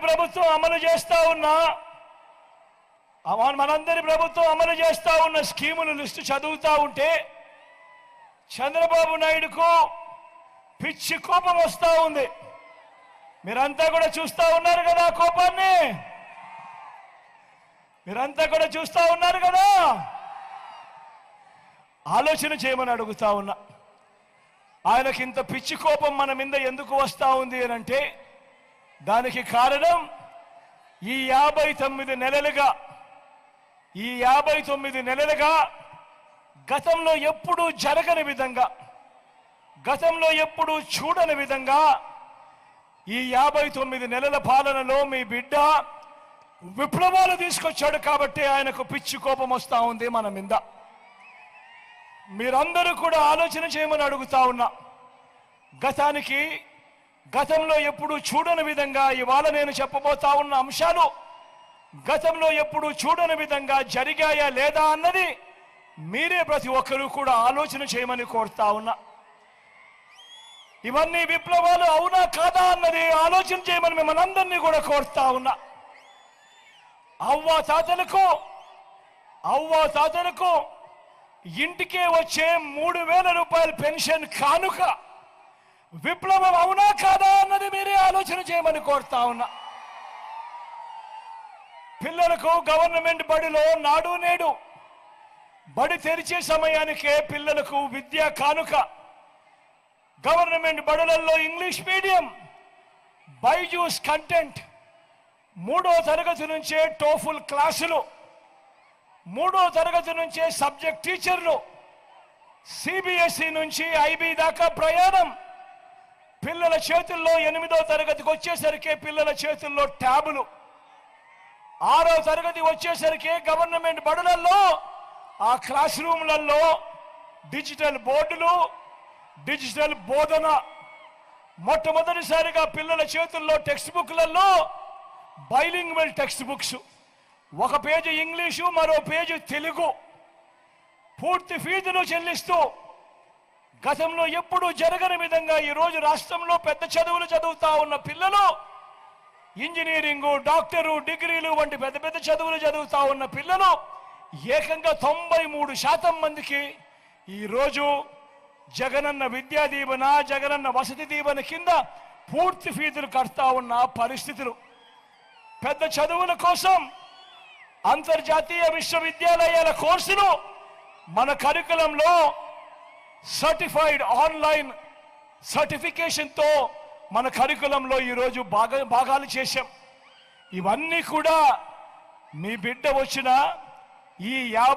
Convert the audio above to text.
ప్రభుత్వం అమలు చేస్తా ఉన్నా మనందరి ప్రభుత్వం అమలు చేస్తా ఉన్న స్కీముల లిస్టు చదువుతా ఉంటే చంద్రబాబు నాయుడుకు పిచ్చి కోపం వస్తా ఉంది. మీరంతా కూడా చూస్తా ఉన్నారు కదా కోపాన్ని, మీరంతా కూడా చూస్తా ఉన్నారు కదా. ఆలోచన చేయమని అడుగుతా ఉన్నా. ఆయనకి ఇంత పిచ్చి కోపం మన మీద ఎందుకు వస్తా ఉంది అని అంటే దానికి కారణం ఈ 59 నెలలుగా గతంలో ఎప్పుడూ జరగని విధంగా, గతంలో ఎప్పుడూ చూడని విధంగా ఈ 59 నెలల పాలనలో మీ బిడ్డ విప్లవాలు తీసుకొచ్చాడు. కాబట్టి ఆయనకు పిచ్చి కోపం వస్తా ఉంది మన మీద. మీరందరూ కూడా ఆలోచన చేయమని అడుగుతా ఉన్నా. గతంలో ఎప్పుడు చూడని విధంగా ఇవాళ నేను చెప్పబోతా ఉన్న అంశాలు గతంలో ఎప్పుడు చూడని విధంగా జరిగాయా లేదా అన్నది మీరే ప్రతి ఒక్కరూ కూడా ఆలోచన చేయమని కోరుతా ఉన్నా. ఇవన్నీ విప్లవాలు అవునా కాదా అన్నది ఆలోచన చేయమని మిమ్మల్ని అందరినీ కూడా కోరుతా ఉన్నా. అవ్వ తాతలకు ఇంటికే వచ్చే 3,000 రూపాయల పెన్షన్ కానుక విప్లవం అవునా కాదా అన్నది మీరే ఆలోచన చేయమని కోరుతా ఉన్నా. పిల్లలకు గవర్నమెంట్ బడిలో నాడు నేడు బడి తెరిచే సమయానికే పిల్లలకు విద్యా కానుక, గవర్నమెంట్ బడులలో ఇంగ్లీష్ మీడియం బైజూస్ కంటెంట్, 3వ తరగతి నుంచే టోఫుల్ క్లాసులు, 3వ తరగతి నుంచే సబ్జెక్ట్ టీచర్లు, సిబిఎస్ఈ నుంచి ఐబీ దాకా ప్రయాణం, పిల్లల చేతుల్లో 8వ తరగతికి వచ్చేసరికి పిల్లల చేతుల్లో ట్యాబులు, 6వ తరగతి వచ్చేసరికి గవర్నమెంట్ బడులలో ఆ క్లాస్ రూమ్లలో డిజిటల్ బోర్డులు, డిజిటల్ బోధన, మొట్టమొదటిసారిగా పిల్లల చేతుల్లో టెక్స్ట్ బుక్లలో బైలింగ్వల్ టెక్స్ట్ బుక్స్, ఒక పేజీ ఇంగ్లీషు మరో పేజీ తెలుగు, పూర్తి ఫీజులు చెల్లిస్తూ గతంలో ఎప్పుడూ జరగని విధంగా ఈరోజు రాష్ట్రంలో పెద్ద చదువులు చదువుతా ఉన్న పిల్లలు, ఇంజనీరింగు, డాక్టరు, డిగ్రీలు వంటి పెద్ద పెద్ద చదువులు చదువుతా ఉన్న పిల్లలు ఏకంగా 93% మందికి ఈరోజు జగనన్న విద్యా దీవెన, జగనన్న వసతి దీవెన కింద పూర్తి ఫీజులు కడతా ఉన్న పరిస్థితులు. పెద్ద చదువుల కోసం అంతర్జాతీయ విశ్వవిద్యాలయాల కోర్సులు మన కరికులంలో సర్టిఫైడ్ ఆన్లైన్ సర్టిఫికేషన్తో మన కరికులంలో ఈరోజు భాగాలు చేశాం. ఇవన్నీ కూడా మీ బిడ్డ వచ్చిన ఈ